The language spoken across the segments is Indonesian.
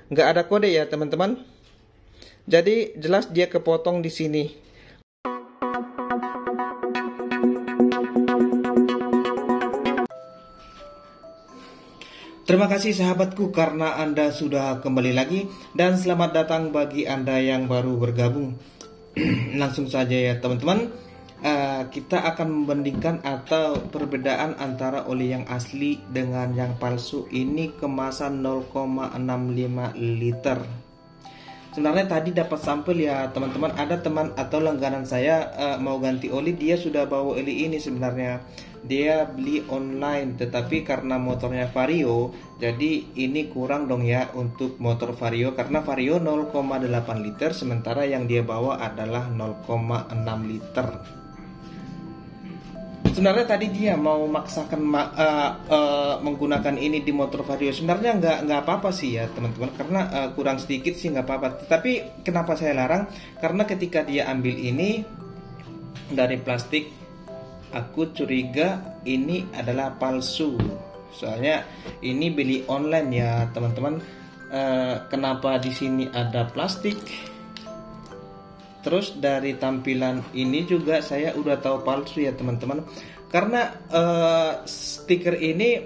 nggak ada kode ya teman-teman. Jadi jelas dia kepotong di sini. Terima kasih sahabatku karena Anda sudah kembali lagi, dan selamat datang bagi Anda yang baru bergabung. Langsung saja ya teman-teman, kita akan membandingkan atau perbedaan antara oli yang asli dengan yang palsu. Ini kemasan 0,65 liter. Sebenarnya tadi dapat sampel ya teman-teman. Ada teman atau langganan saya mau ganti oli, dia sudah bawa oli ini. Sebenarnya dia beli online, tetapi karena motornya Vario, jadi ini kurang dong ya untuk motor Vario, karena Vario 0,8 liter, sementara yang dia bawa adalah 0,6 liter. Sebenarnya tadi dia mau maksakan menggunakan ini di motor Vario. Sebenarnya nggak apa-apa sih ya teman-teman, karena kurang sedikit sih nggak apa-apa. Tapi kenapa saya larang? Karena ketika dia ambil ini dari plastik, aku curiga ini adalah palsu. Soalnya ini beli online ya teman-teman. Kenapa di sini ada plastik? Terus dari tampilan ini juga saya udah tahu palsu ya teman-teman. Karena stiker ini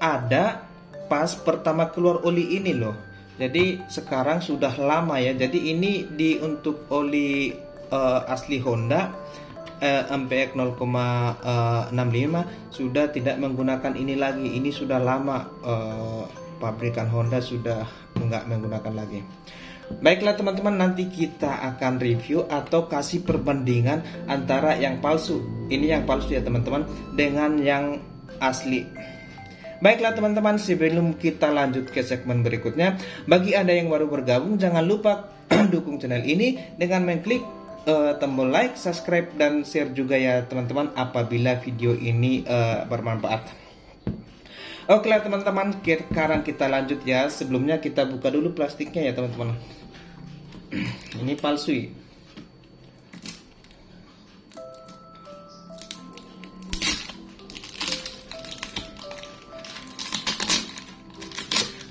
ada pas pertama keluar oli ini loh. Jadi sekarang sudah lama ya. Jadi ini untuk oli asli Honda MPX 0,65 sudah tidak menggunakan ini lagi. Ini sudah lama, pabrikan Honda sudah nggak menggunakan lagi. Baiklah teman-teman, nanti kita akan review atau kasih perbandingan antara yang palsu, ini yang palsu ya teman-teman, dengan yang asli. Baiklah teman-teman, sebelum kita lanjut ke segmen berikutnya, bagi Anda yang baru bergabung, jangan lupa dukung channel ini dengan mengklik tombol like, subscribe, dan share juga ya teman-teman apabila video ini bermanfaat. Oke lah teman-teman, sekarang kita lanjut ya. Sebelumnya kita buka dulu plastiknya ya teman-teman. Ini palsu ya.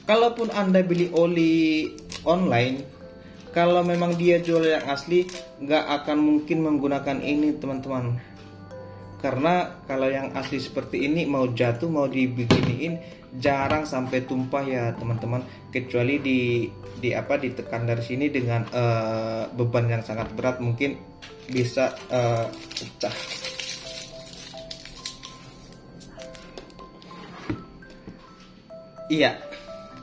Kalaupun Anda beli oli online, kalau memang dia jual yang asli, nggak akan mungkin menggunakan ini teman-teman. Karena kalau yang asli seperti ini mau jatuh, mau dibikinin, jarang sampai tumpah ya teman-teman. Kecuali ditekan dari sini dengan beban yang sangat berat, mungkin bisa pecah. Iya,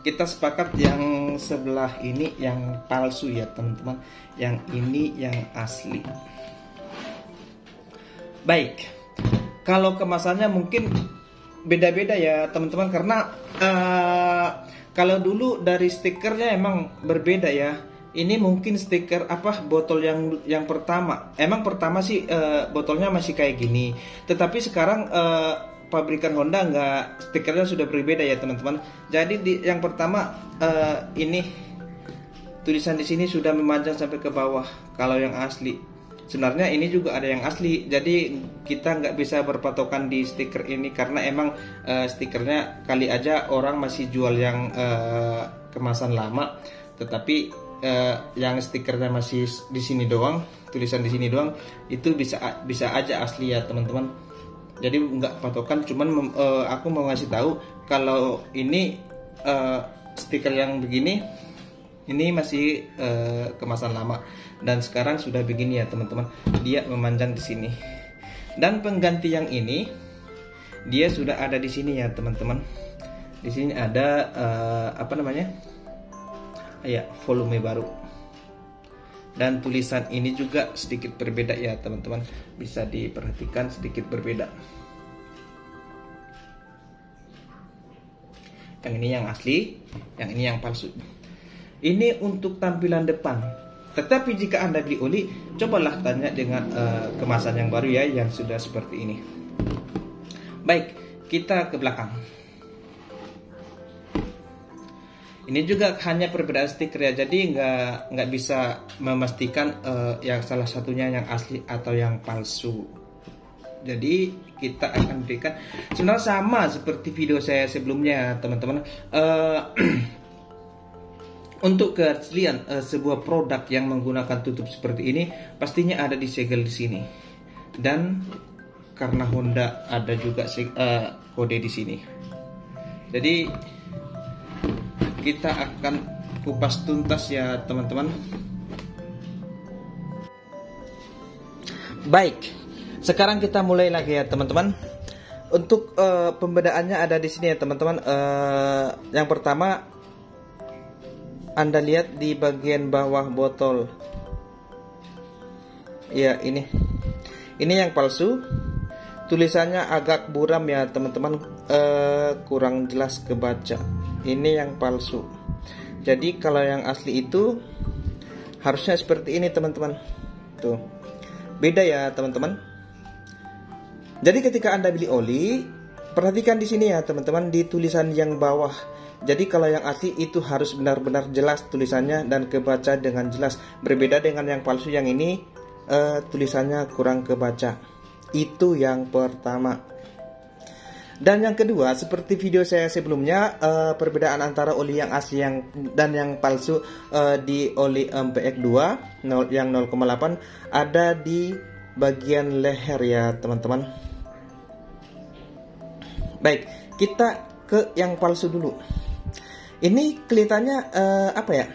kita sepakat yang sebelah ini yang palsu ya teman-teman. Yang ini yang asli. Baik. Kalau kemasannya mungkin beda-beda ya teman-teman, karena kalau dulu dari stikernya emang berbeda ya. Ini mungkin stiker botol yang pertama. Emang pertama sih botolnya masih kayak gini. Tetapi sekarang pabrikan Honda stikernya sudah berbeda ya teman-teman. Jadi yang pertama ini tulisan di sini sudah memanjang sampai ke bawah. Kalau yang asli. Sebenarnya ini juga ada yang asli, jadi kita nggak bisa berpatokan di stiker ini karena emang stikernya kali aja orang masih jual yang kemasan lama, tetapi yang stikernya masih di sini doang, tulisan di sini doang, itu bisa aja asli ya teman-teman. Jadi nggak patokan, cuman aku mau ngasih tahu kalau ini stiker yang begini. Ini masih kemasan lama dan sekarang sudah begini ya teman-teman. Dia memanjang di sini. Dan pengganti yang ini dia sudah ada di sini ya teman-teman. Di sini ada ya, volume baru. Dan tulisan ini juga sedikit berbeda ya teman-teman. Bisa diperhatikan sedikit berbeda. Yang ini yang asli, yang ini yang palsu. Ini untuk tampilan depan. Tetapi jika Anda beli oli, cobalah tanya dengan kemasan yang baru ya, yang sudah seperti ini. Baik, kita ke belakang. Ini juga hanya perbedaan stiker ya, jadi nggak bisa memastikan yang salah satunya yang asli atau yang palsu. Jadi kita akan berikan sebenarnya sama seperti video saya sebelumnya teman-teman. Untuk keaslian sebuah produk yang menggunakan tutup seperti ini pastinya ada disegel di sini. Dan karena Honda ada juga kode di sini. Jadi kita akan kupas tuntas ya teman-teman. Baik, sekarang kita mulai lagi ya teman-teman. Untuk pembedaannya ada di sini ya teman-teman. Yang pertama, Anda lihat di bagian bawah botol. Ya, ini yang palsu. Tulisannya agak buram ya teman-teman, kurang jelas kebaca. Ini yang palsu. Jadi kalau yang asli itu harusnya seperti ini teman-teman. Tuh, beda ya teman-teman. Jadi ketika Anda beli oli, perhatikan di sini ya teman-teman, di tulisan yang bawah. Jadi kalau yang asli itu harus benar-benar jelas tulisannya dan kebaca dengan jelas. Berbeda dengan yang palsu yang ini, tulisannya kurang kebaca. Itu yang pertama. Dan yang kedua, seperti video saya sebelumnya, perbedaan antara oli yang asli dan yang palsu di oli MPX2 yang 0,8 ada di bagian leher ya teman-teman. Baik, kita ke yang palsu dulu. Ini kelihatannya apa ya?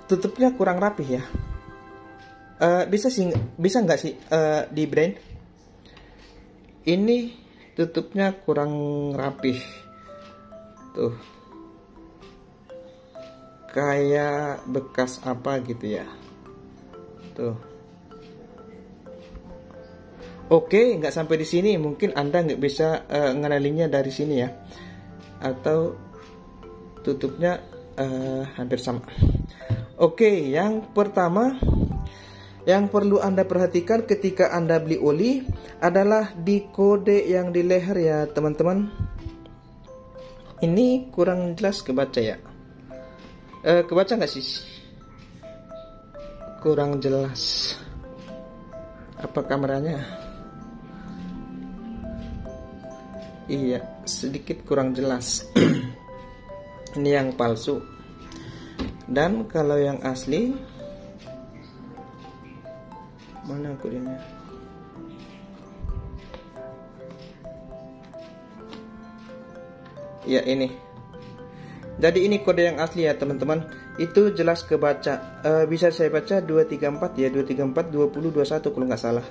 Tutupnya kurang rapih ya. Bisa nggak sih di brand? Ini tutupnya kurang rapih. Tuh, kayak bekas apa gitu ya. Tuh. Oke, nggak sampai di sini. Mungkin Anda nggak bisa ngenalinya dari sini ya. Atau tutupnya hampir sama. Oke, yang pertama yang perlu Anda perhatikan ketika Anda beli oli adalah di kode yang di leher ya teman-teman. Ini kurang jelas kebaca ya. Kebaca nggak sih? Kurang jelas. Apa kameranya? Iya, sedikit kurang jelas. Ini yang palsu. Dan kalau yang asli, mana kodenya? Ya, ini. Jadi ini kode yang asli ya teman-teman. Itu jelas kebaca. Bisa saya baca 234 ya, 234 20 21 kalau nggak salah.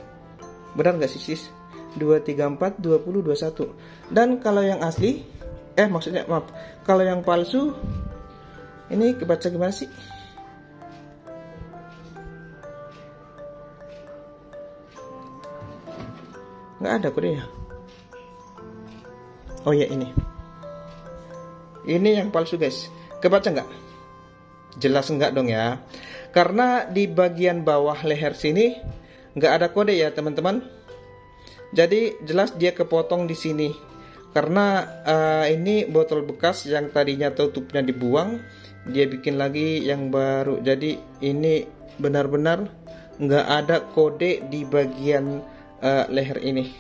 Benar nggak sih sis? 234 20 21. Dan kalau yang asli, maksudnya maaf, kalau yang palsu ini kebaca gimana sih? Nggak ada kodenya. Oh ya, ini yang palsu guys. Kebaca nggak? Jelas nggak dong ya. Karena di bagian bawah leher sini nggak ada kode ya teman-teman. Jadi jelas dia kepotong di sini. Karena ini botol bekas yang tadinya tutupnya dibuang, dia bikin lagi yang baru. Jadi ini benar-benar nggak ada kode di bagian leher ini.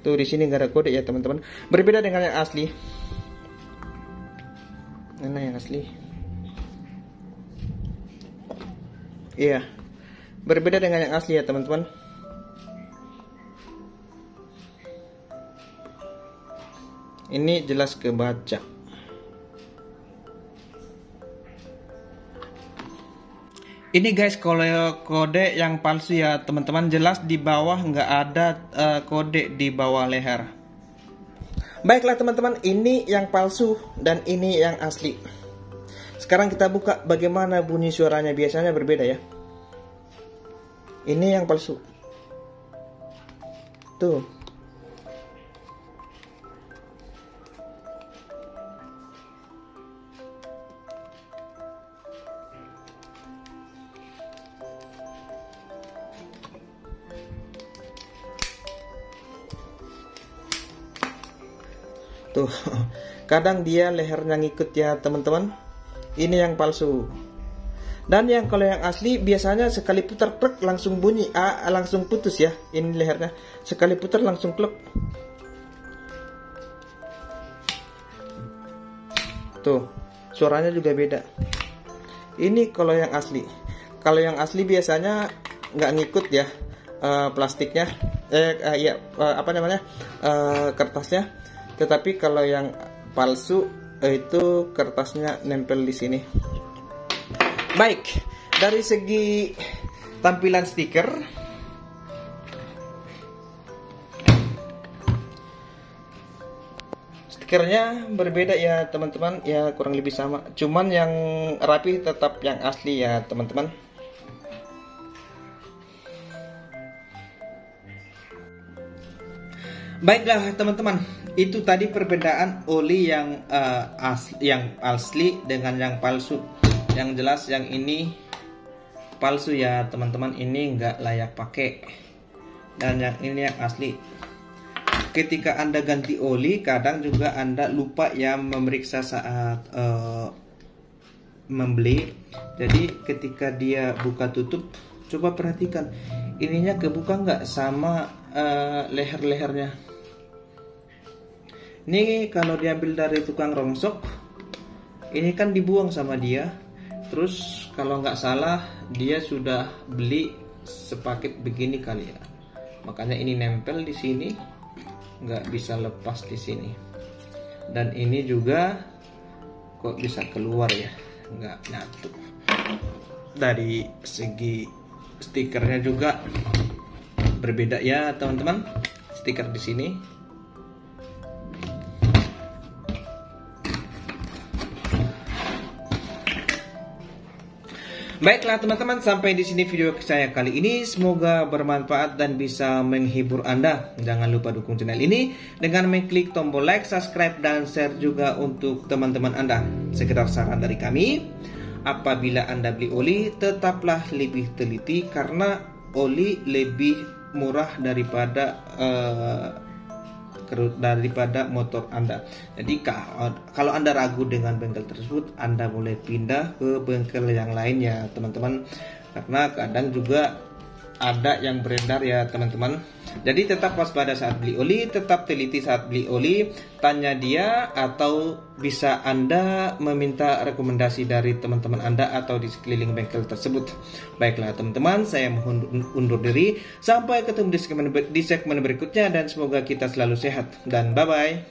Tuh di sini nggak ada kode ya teman-teman. Berbeda dengan yang asli. Mana yang asli? Iya, berbeda dengan yang asli ya teman-teman. Ini jelas kebaca. Ini guys, kalau kode yang palsu ya teman-teman, jelas di bawah nggak ada kode di bawah leher. Baiklah teman-teman, ini yang palsu dan ini yang asli. Sekarang kita buka bagaimana bunyi suaranya, biasanya berbeda ya. Ini yang palsu. Tuh. Tuh, kadang dia lehernya ngikut ya teman-teman. Ini yang palsu. Dan yang kalau yang asli biasanya sekali putar klek langsung bunyi, langsung putus ya. Ini lehernya sekali putar langsung klek. Tuh, suaranya juga beda. Ini kalau yang asli. Kalau yang asli biasanya nggak ngikut ya plastiknya, kertasnya. Tetapi kalau yang palsu itu kertasnya nempel di sini. Baik, dari segi tampilan stiker, stikernya berbeda ya teman-teman, ya kurang lebih sama. Cuman yang rapi tetap yang asli ya teman-teman. Baiklah teman-teman, itu tadi perbedaan oli yang asli dengan yang palsu. Yang jelas yang ini palsu ya teman-teman, ini nggak layak pakai. Dan yang ini yang asli. Ketika Anda ganti oli, kadang juga Anda lupa ya memeriksa saat membeli. Jadi ketika dia buka tutup, coba perhatikan ininya kebuka nggak sama leher-lehernya. Ini kalau diambil dari tukang rongsok, ini kan dibuang sama dia. Terus kalau nggak salah dia sudah beli sepaket begini kali ya. Makanya ini nempel di sini, nggak bisa lepas di sini. Dan ini juga kok bisa keluar ya, nggak nyatu. Dari segi stikernya juga berbeda ya teman-teman. Stiker di sini. Baiklah teman-teman, sampai di sini video saya kali ini. Semoga bermanfaat dan bisa menghibur Anda. Jangan lupa dukung channel ini dengan mengklik tombol like, subscribe, dan share juga untuk teman-teman Anda. Sekedar saran dari kami, apabila Anda beli oli, tetaplah lebih teliti karena oli lebih murah daripada motor Anda. Jadi kalau Anda ragu dengan bengkel tersebut, Anda boleh pindah ke bengkel yang lain ya teman-teman, karena kadang juga ada yang beredar ya teman-teman. Jadi tetap waspada saat beli oli, tetap teliti saat beli oli, tanya dia atau bisa Anda meminta rekomendasi dari teman-teman Anda atau di sekeliling bengkel tersebut. Baiklah teman-teman, saya mohon undur diri. Sampai ketemu di segmen berikutnya dan semoga kita selalu sehat dan bye-bye.